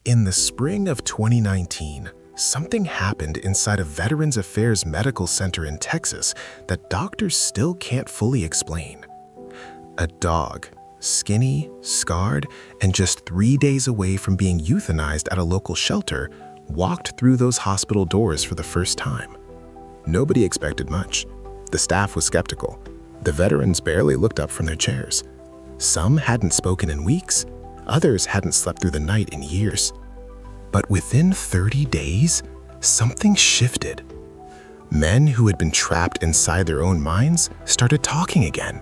In the spring of 2019, something happened inside a Veterans Affairs Medical Center in Texas that doctors still can't fully explain. A dog, skinny, scarred, and just 3 days away from being euthanized at a local shelter, walked through those hospital doors for the first time. Nobody expected much. The staff was skeptical. The veterans barely looked up from their chairs. Some hadn't spoken in weeks. Others hadn't slept through the night in years. But within 30 days, something shifted. Men who had been trapped inside their own minds started talking again.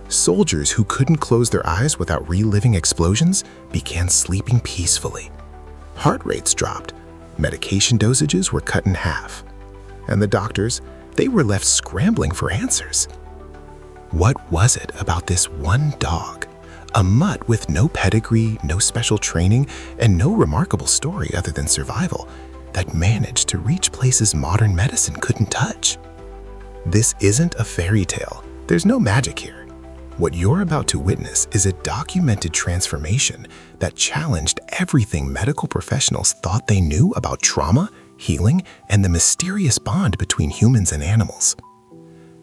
Soldiers who couldn't close their eyes without reliving explosions began sleeping peacefully. Heart rates dropped. Medication dosages were cut in half. And the doctors, they were left scrambling for answers. What was it about this one dog? A mutt with no pedigree, no special training, and no remarkable story other than survival that managed to reach places modern medicine couldn't touch. This isn't a fairy tale. There's no magic here. What you're about to witness is a documented transformation that challenged everything medical professionals thought they knew about trauma, healing, and the mysterious bond between humans and animals.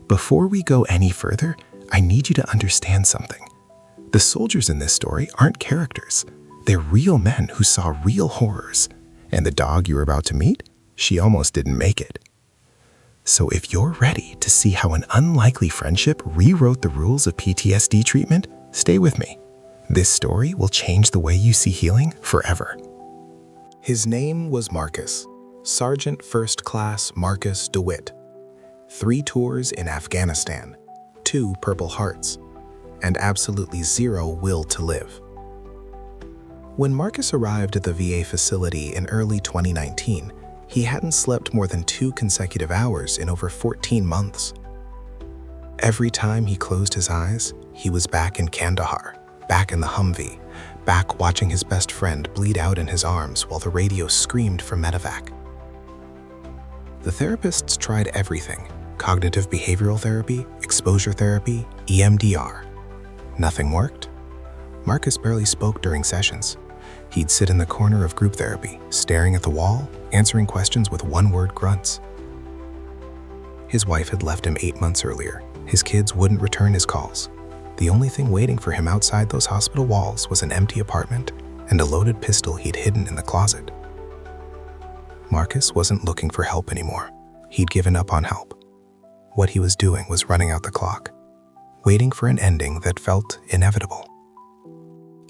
Before we go any further, I need you to understand something. The soldiers in this story aren't characters. They're real men who saw real horrors. And the dog you're about to meet, she almost didn't make it. So if you're ready to see how an unlikely friendship rewrote the rules of PTSD treatment, stay with me. This story will change the way you see healing forever. His name was Marcus, Sergeant First Class Marcus DeWitt. 3 tours in Afghanistan, 2 Purple Hearts, and absolutely 0 will to live. When Marcus arrived at the VA facility in early 2019, he hadn't slept more than 2 consecutive hours in over 14 months. Every time he closed his eyes, he was back in Kandahar, back in the Humvee, back watching his best friend bleed out in his arms while the radio screamed for medevac. The therapists tried everything: cognitive behavioral therapy, exposure therapy, EMDR. Nothing worked. Marcus barely spoke during sessions. He'd sit in the corner of group therapy, staring at the wall, answering questions with one-word grunts. His wife had left him 8 months earlier. His kids wouldn't return his calls. The only thing waiting for him outside those hospital walls was an empty apartment and a loaded pistol he'd hidden in the closet. Marcus wasn't looking for help anymore. He'd given up on help. What he was doing was running out the clock, waiting for an ending that felt inevitable.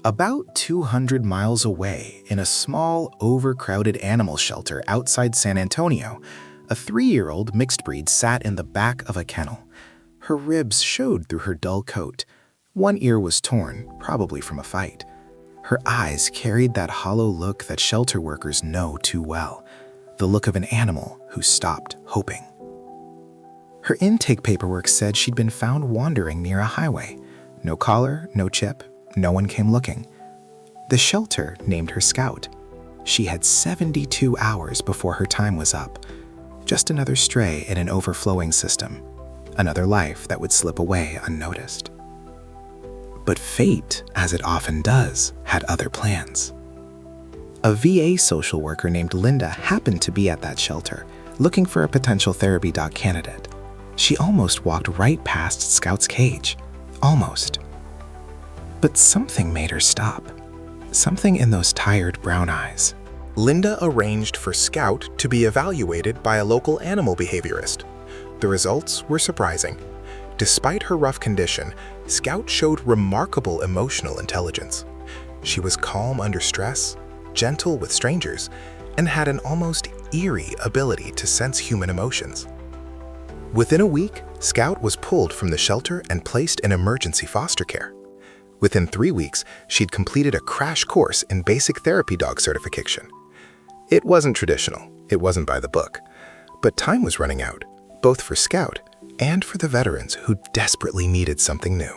About 200 miles away, in a small, overcrowded animal shelter outside San Antonio, a 3-year-old mixed breed sat in the back of a kennel. Her ribs showed through her dull coat. One ear was torn, probably from a fight. Her eyes carried that hollow look that shelter workers know too well, the look of an animal who stopped hoping. Her intake paperwork said she'd been found wandering near a highway. No collar, no chip, no one came looking. The shelter named her Scout. She had 72 hours before her time was up. Just another stray in an overflowing system. Another life that would slip away unnoticed. But fate, as it often does, had other plans. A VA social worker named Linda happened to be at that shelter, looking for a potential therapy dog candidate. She almost walked right past Scout's cage. Almost. But something made her stop. Something in those tired brown eyes. Linda arranged for Scout to be evaluated by a local animal behaviorist. The results were surprising. Despite her rough condition, Scout showed remarkable emotional intelligence. She was calm under stress, gentle with strangers, and had an almost eerie ability to sense human emotions. Within a week, Scout was pulled from the shelter and placed in emergency foster care. Within 3 weeks, she'd completed a crash course in basic therapy dog certification. It wasn't traditional, it wasn't by the book, but time was running out, both for Scout and for the veterans who desperately needed something new.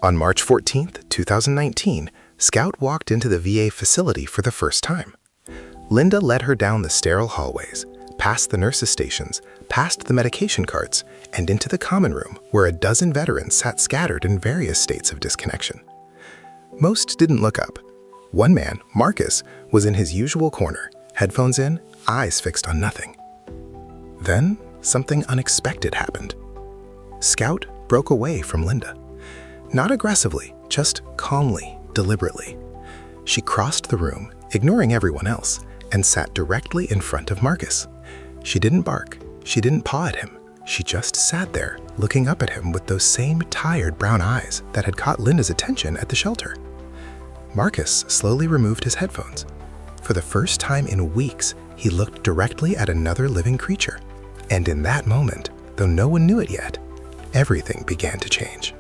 On March 14, 2019, Scout walked into the VA facility for the first time. Linda led her down the sterile hallways, past the nurses' stations, past the medication carts, and into the common room where a dozen veterans sat scattered in various states of disconnection. Most didn't look up. One man, Marcus, was in his usual corner, headphones in, eyes fixed on nothing. Then, something unexpected happened. Scout broke away from Linda. Not aggressively, just calmly, deliberately. She crossed the room, ignoring everyone else, and sat directly in front of Marcus. She didn't bark, she didn't paw at him. She just sat there, looking up at him with those same tired brown eyes that had caught Linda's attention at the shelter. Marcus slowly removed his headphones. For the first time in weeks, he looked directly at another living creature. And in that moment, though no one knew it yet, everything began to change.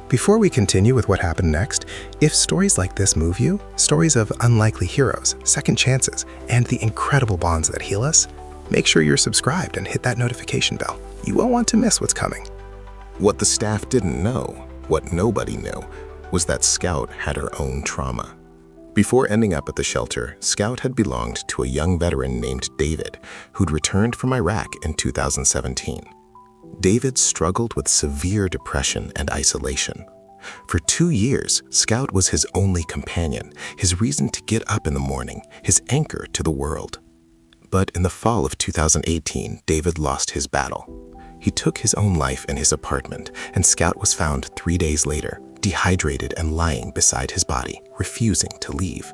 Before we continue with what happened next, if stories like this move you, stories of unlikely heroes, second chances, and the incredible bonds that heal us, make sure you're subscribed and hit that notification bell. You won't want to miss what's coming. What the staff didn't know, what nobody knew, was that Scout had her own trauma. Before ending up at the shelter, Scout had belonged to a young veteran named David, who'd returned from Iraq in 2017. David struggled with severe depression and isolation. For 2 years, Scout was his only companion, his reason to get up in the morning, his anchor to the world. But in the fall of 2018, David lost his battle. He took his own life in his apartment, and Scout was found 3 days later, dehydrated and lying beside his body, refusing to leave.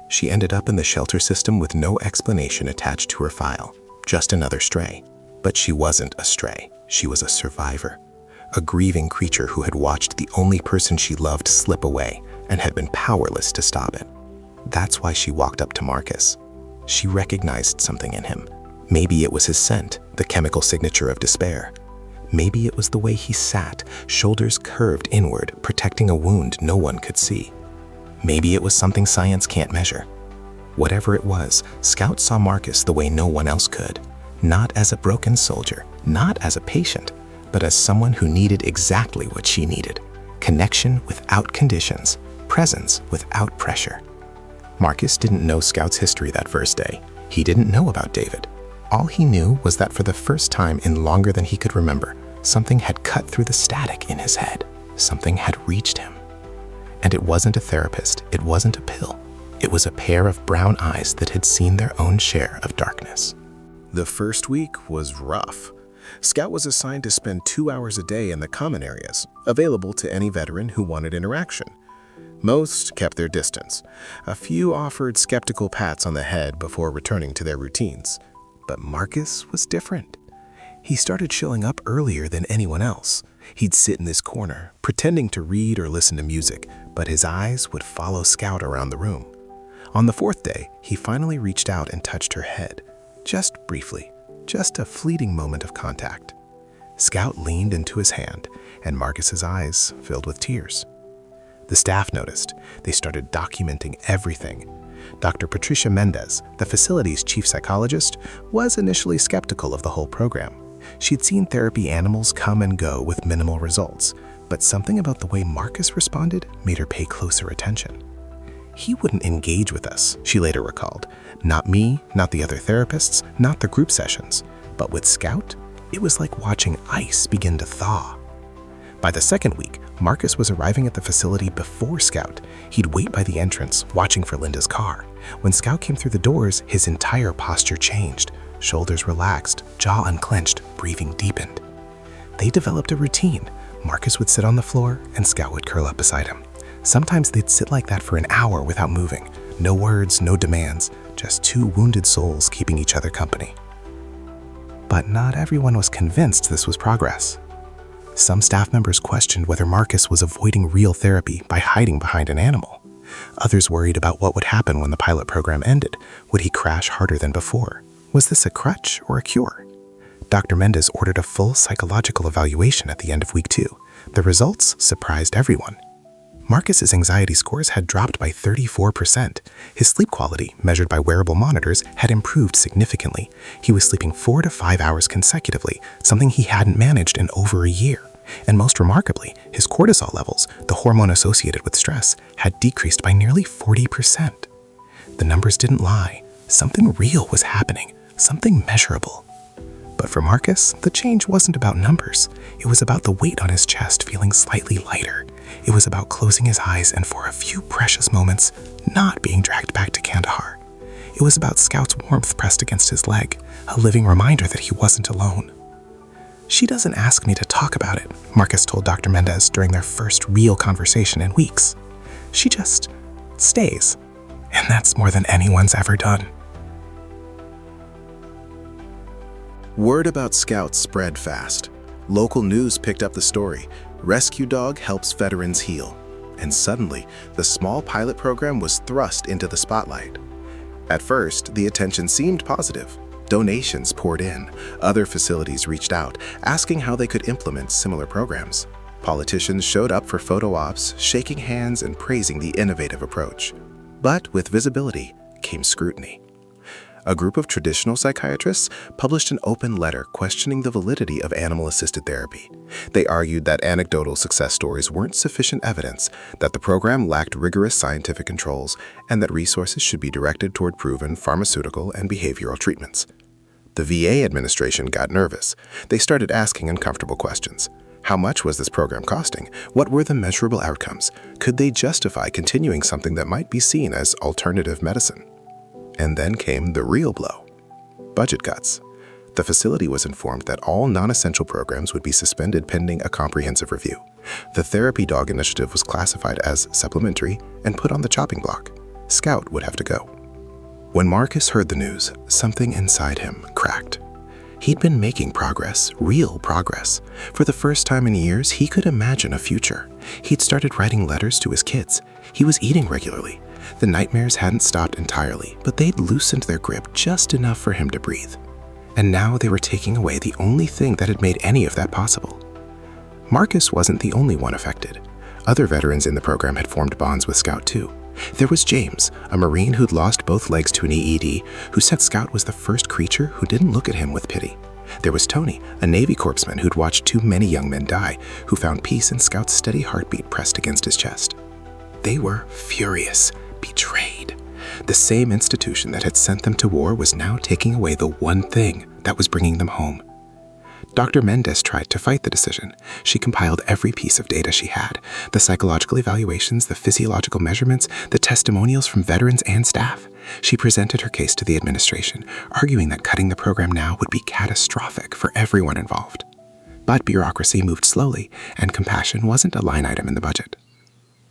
She ended up in the shelter system with no explanation attached to her file, just another stray. But she wasn't a stray, she was a survivor. A grieving creature who had watched the only person she loved slip away and had been powerless to stop it. That's why she walked up to Marcus. She recognized something in him. Maybe it was his scent, the chemical signature of despair. Maybe it was the way he sat, shoulders curved inward, protecting a wound no one could see. Maybe it was something science can't measure. Whatever it was, Scout saw Marcus the way no one else could. Not as a broken soldier, not as a patient, but as someone who needed exactly what she needed. Connection without conditions, presence without pressure. Marcus didn't know Scout's history that first day. He didn't know about David. All he knew was that for the first time in longer than he could remember, something had cut through the static in his head. Something had reached him. And it wasn't a therapist, it wasn't a pill. It was a pair of brown eyes that had seen their own share of darkness. The first week was rough. Scout was assigned to spend 2 hours a day in the common areas, available to any veteran who wanted interaction. Most kept their distance. A few offered skeptical pats on the head before returning to their routines. But Marcus was different. He started showing up earlier than anyone else. He'd sit in this corner, pretending to read or listen to music, but his eyes would follow Scout around the room. On the 4th day, he finally reached out and touched her head. Just briefly, just a fleeting moment of contact. Scout leaned into his hand, and Marcus's eyes filled with tears. The staff noticed. They started documenting everything. Dr. Patricia Mendez, the facility's chief psychologist, was initially skeptical of the whole program. She'd seen therapy animals come and go with minimal results, but something about the way Marcus responded made her pay closer attention. He wouldn't engage with us, she later recalled. Not me, not the other therapists, not the group sessions. But with Scout, it was like watching ice begin to thaw. By the 2nd week, Marcus was arriving at the facility before Scout. He'd wait by the entrance, watching for Linda's car. When Scout came through the doors, his entire posture changed. Shoulders relaxed, jaw unclenched, breathing deepened. They developed a routine. Marcus would sit on the floor, and Scout would curl up beside him. Sometimes they'd sit like that for an hour without moving. No words, no demands, just two wounded souls keeping each other company. But not everyone was convinced this was progress. Some staff members questioned whether Marcus was avoiding real therapy by hiding behind an animal. Others worried about what would happen when the pilot program ended. Would he crash harder than before? Was this a crutch or a cure? Dr. Mendez ordered a full psychological evaluation at the end of week 2. The results surprised everyone. Marcus's anxiety scores had dropped by 34%. His sleep quality, measured by wearable monitors, had improved significantly. He was sleeping 4 to 5 hours consecutively, something he hadn't managed in over a year. And most remarkably, his cortisol levels, the hormone associated with stress, had decreased by nearly 40%. The numbers didn't lie. Something real was happening, something measurable. But for Marcus, the change wasn't about numbers. It was about the weight on his chest feeling slightly lighter. It was about closing his eyes and for a few precious moments, not being dragged back to candlelight. It was about Scout's warmth pressed against his leg, a living reminder that he wasn't alone. "She doesn't ask me to talk about it," Marcus told Dr. Mendez during their first real conversation in weeks. "She just stays. And that's more than anyone's ever done." Word about Scout spread fast. Local news picked up the story. Rescue Dog helps veterans heal. And suddenly, the small pilot program was thrust into the spotlight. At first, the attention seemed positive. Donations poured in. Other facilities reached out, asking how they could implement similar programs. Politicians showed up for photo ops, shaking hands and praising the innovative approach. But with visibility came scrutiny. A group of traditional psychiatrists published an open letter questioning the validity of animal-assisted therapy. They argued that anecdotal success stories weren't sufficient evidence, that the program lacked rigorous scientific controls, and that resources should be directed toward proven pharmaceutical and behavioral treatments. The VA administration got nervous. They started asking uncomfortable questions. How much was this program costing? What were the measurable outcomes? Could they justify continuing something that might be seen as alternative medicine? And then came the real blow: budget cuts. The facility was informed that all non-essential programs would be suspended pending a comprehensive review. The Therapy Dog initiative was classified as supplementary and put on the chopping block. Scout would have to go. When Marcus heard the news, something inside him cracked. He'd been making progress, real progress. For the first time in years, he could imagine a future. He'd started writing letters to his kids. He was eating regularly. The nightmares hadn't stopped entirely, but they'd loosened their grip just enough for him to breathe. And now they were taking away the only thing that had made any of that possible. Marcus wasn't the only one affected. Other veterans in the program had formed bonds with Scout too. There was James, a Marine who'd lost both legs to an EED, who said Scout was the first creature who didn't look at him with pity. There was Tony, a Navy corpsman who'd watched too many young men die, who found peace in Scout's steady heartbeat pressed against his chest. They were furious, betrayed. The same institution that had sent them to war was now taking away the one thing that was bringing them home. Dr. Mendez tried to fight the decision. She compiled every piece of data she had: the psychological evaluations, the physiological measurements, the testimonials from veterans and staff. She presented her case to the administration, arguing that cutting the program now would be catastrophic for everyone involved. But bureaucracy moved slowly, and compassion wasn't a line item in the budget.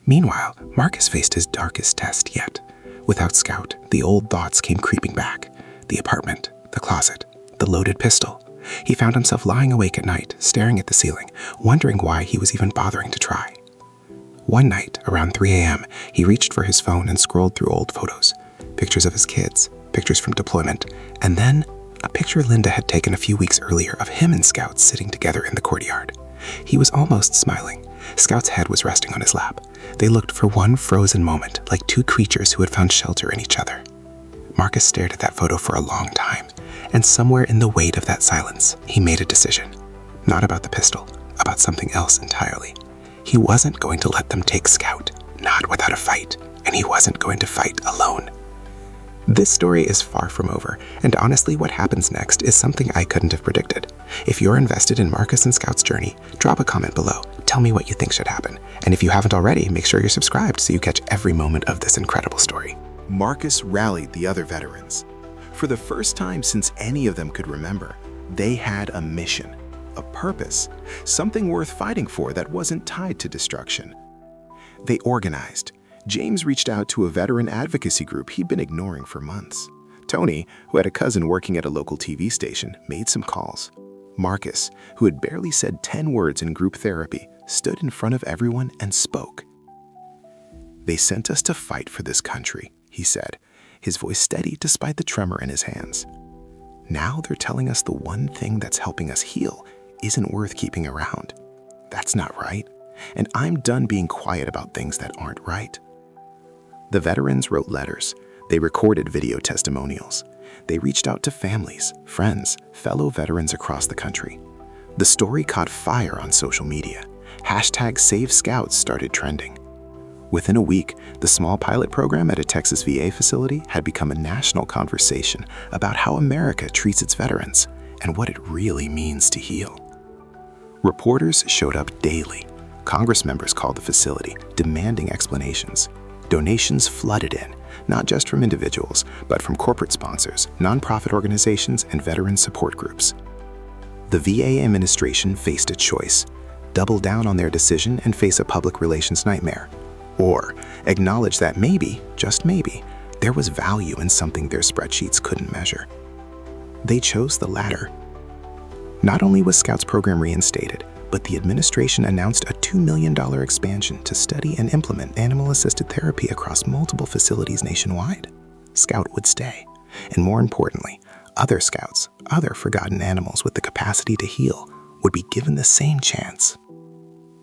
Meanwhile, Marcus faced his darkest test yet. Without Scout, the old thoughts came creeping back. The apartment, the closet, the loaded pistol. He found himself lying awake at night, staring at the ceiling, wondering why he was even bothering to try. One night, around 3 a.m., he reached for his phone and scrolled through old photos. Pictures of his kids, pictures from deployment, and then a picture Linda had taken a few weeks earlier of him and Scout sitting together in the courtyard. He was almost smiling. Scout's head was resting on his lap. They looked for one frozen moment, like two creatures who had found shelter in each other. Marcus stared at that photo for a long time, and somewhere in the weight of that silence, he made a decision. Not about the pistol, about something else entirely. He wasn't going to let them take Scout, not without a fight, and he wasn't going to fight alone. This story is far from over, and honestly, what happens next is something I couldn't have predicted. If you're invested in Marcus and Scout's journey, drop a comment below. Tell me what you think should happen. And if you haven't already, make sure you're subscribed so you catch every moment of this incredible story. Marcus rallied the other veterans. For the first time since any of them could remember, they had a mission, a purpose, something worth fighting for that wasn't tied to destruction. They organized. James reached out to a veteran advocacy group he'd been ignoring for months. Tony, who had a cousin working at a local TV station, made some calls. Marcus, who had barely said 10 words in group therapy, stood in front of everyone and spoke. "They sent us to fight for this country," he said, his voice steady despite the tremor in his hands. "Now they're telling us the one thing that's helping us heal isn't worth keeping around. That's not right, and I'm done being quiet about things that aren't right." The veterans wrote letters. They recorded video testimonials. They reached out to families, friends, fellow veterans across the country. The story caught fire on social media. #SaveScouts started trending. Within a week, the small pilot program at a Texas VA facility had become a national conversation about how America treats its veterans and what it really means to heal. Reporters showed up daily. Congress members called the facility, demanding explanations. Donations flooded in. not just from individuals, but from corporate sponsors, nonprofit organizations, and veteran support groups. The VA administration faced a choice: double down on their decision and face a public relations nightmare, or acknowledge that maybe, just maybe, there was value in something their spreadsheets couldn't measure. They chose the latter. Not only was Scout's program reinstated, but the administration announced a $2 million expansion to study and implement animal-assisted therapy across multiple facilities nationwide. Scout would stay, and more importantly, other Scouts, other forgotten animals with the capacity to heal, would be given the same chance.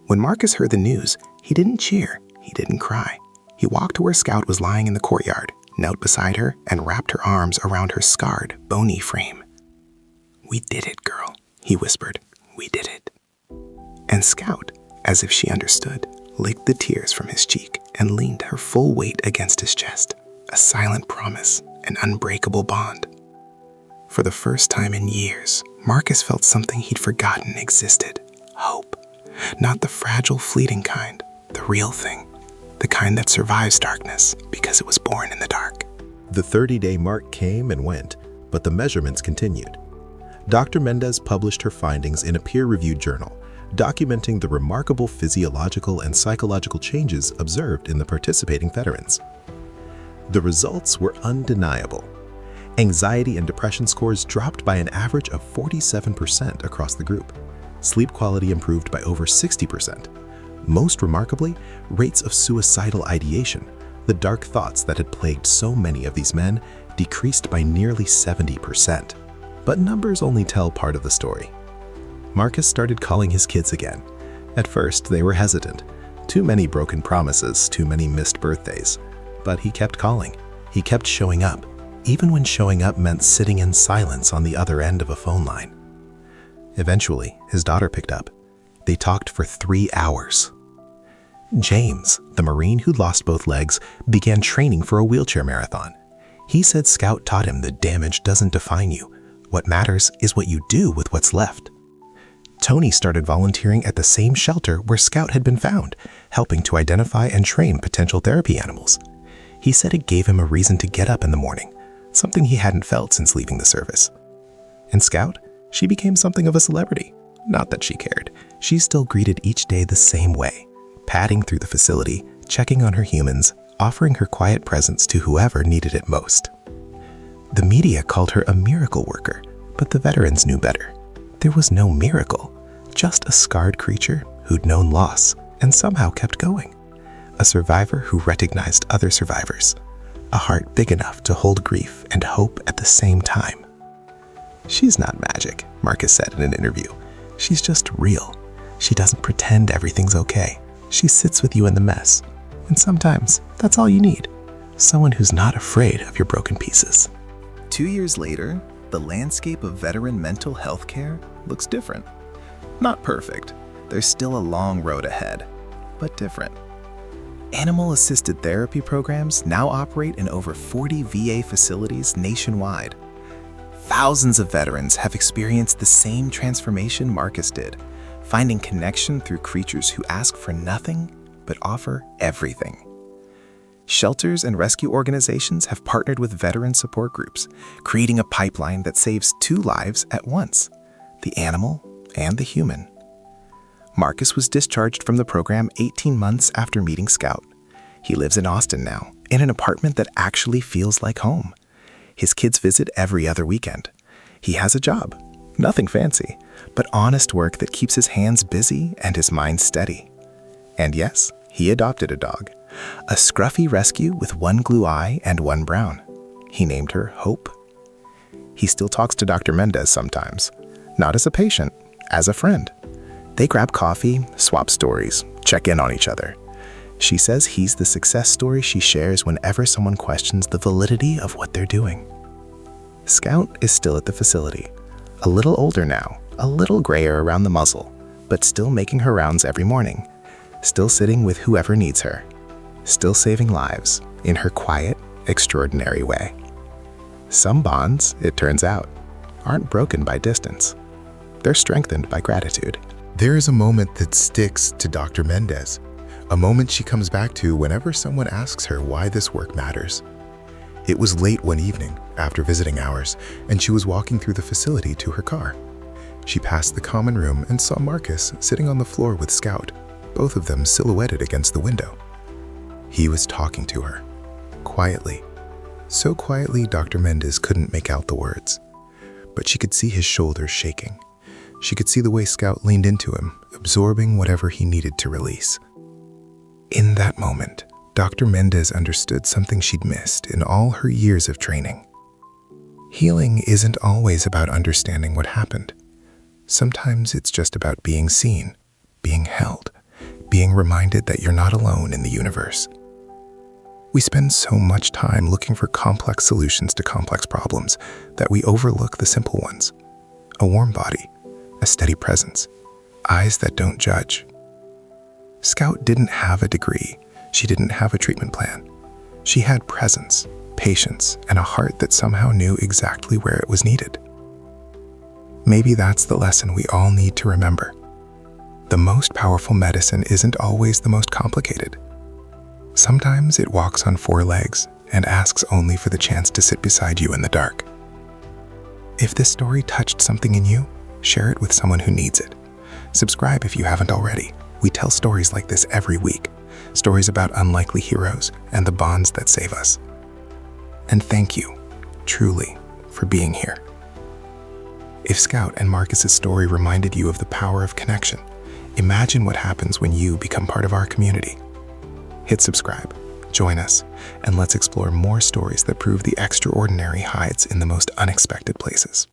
When Marcus heard the news, he didn't cheer, he didn't cry. He walked to where Scout was lying in the courtyard, knelt beside her, and wrapped her arms around her scarred, bony frame. "We did it, girl," he whispered. "We did it." And Scout, as if she understood, licked the tears from his cheek and leaned her full weight against his chest, a silent promise, an unbreakable bond. For the first time in years, Marcus felt something he'd forgotten existed: hope. Not the fragile, fleeting kind, the real thing, the kind that survives darkness because it was born in the dark. The 30-day mark came and went, but the measurements continued. Dr. Mendez published her findings in a peer-reviewed journal, documenting the remarkable physiological and psychological changes observed in the participating veterans. The results were undeniable. Anxiety and depression scores dropped by an average of 47% across the group. Sleep quality improved by over 60%. Most remarkably, rates of suicidal ideation, the dark thoughts that had plagued so many of these men, decreased by nearly 70%. But numbers only tell part of the story. Marcus started calling his kids again. At first, they were hesitant. Too many broken promises, too many missed birthdays. But he kept calling. He kept showing up, even when showing up meant sitting in silence on the other end of a phone line. Eventually, his daughter picked up. They talked for 3 hours. James, the Marine who'd lost both legs, began training for a wheelchair marathon. He said Scout taught him that damage doesn't define you. What matters is what you do with what's left. Tony started volunteering at the same shelter where Scout had been found, helping to identify and train potential therapy animals. He said it gave him a reason to get up in the morning, something he hadn't felt since leaving the service. And Scout, she became something of a celebrity. Not that she cared. She still greeted each day the same way, padding through the facility, checking on her humans, offering her quiet presence to whoever needed it most. The media called her a miracle worker, but the veterans knew better. There was no miracle, just a scarred creature who'd known loss and somehow kept going. A survivor who recognized other survivors. A heart big enough to hold grief and hope at the same time. "She's not magic," Marcus said in an interview. "She's just real. She doesn't pretend everything's okay. She sits with you in the mess. And sometimes that's all you need. Someone who's not afraid of your broken pieces." 2 years later, the landscape of veteran mental health care looks different. Not perfect. There's still a long road ahead, but different. Animal-assisted therapy programs now operate in over 40 VA facilities nationwide. Thousands of veterans have experienced the same transformation Marcus did, finding connection through creatures who ask for nothing but offer everything. Shelters and rescue organizations have partnered with veteran support groups, creating a pipeline that saves 2 lives at once, the animal and the human. Marcus was discharged from the program 18 months after meeting Scout. He lives in Austin now, in an apartment that actually feels like home. His kids visit every other weekend. He has a job, nothing fancy, but honest work that keeps his hands busy and his mind steady. And yes, he adopted a dog, a scruffy rescue with 1 glue eye and 1 brown. He named her Hope. He still talks to Dr. Mendez sometimes, not as a patient, as a friend. They grab coffee, swap stories, check in on each other. She says he's the success story she shares whenever someone questions the validity of what they're doing. Scout is still at the facility, a little older now, a little grayer around the muzzle, but still making her rounds every morning, still sitting with whoever needs her, still saving lives in her quiet, extraordinary way. Some bonds, it turns out, aren't broken by distance. They're strengthened by gratitude. There is a moment that sticks to Dr. Mendez, a moment she comes back to whenever someone asks her why this work matters. It was late one evening, after visiting hours, and she was walking through the facility to her car. She passed the common room and saw Marcus sitting on the floor with Scout, both of them silhouetted against the window. He was talking to her, quietly. So quietly Dr. Mendez couldn't make out the words. But she could see his shoulders shaking. She could see the way Scout leaned into him, absorbing whatever he needed to release. In that moment, Dr. Mendez understood something she'd missed in all her years of training. Healing isn't always about understanding what happened. Sometimes it's just about being seen, being held, being reminded that you're not alone in the universe. We spend so much time looking for complex solutions to complex problems that we overlook the simple ones. A warm body, a steady presence, eyes that don't judge. Scout didn't have a degree. She didn't have a treatment plan. She had presence, patience, and a heart that somehow knew exactly where it was needed. Maybe that's the lesson we all need to remember. The most powerful medicine isn't always the most complicated. Sometimes it walks on 4 legs and asks only for the chance to sit beside you in the dark. If this story touched something in you, share it with someone who needs it. Subscribe if you haven't already. We tell stories like this every week, stories about unlikely heroes and the bonds that save us. And thank you, truly, for being here. If Scout and Marcus's story reminded you of the power of connection, imagine what happens when you become part of our community. Hit subscribe, join us, and let's explore more stories that prove the extraordinary hides in the most unexpected places.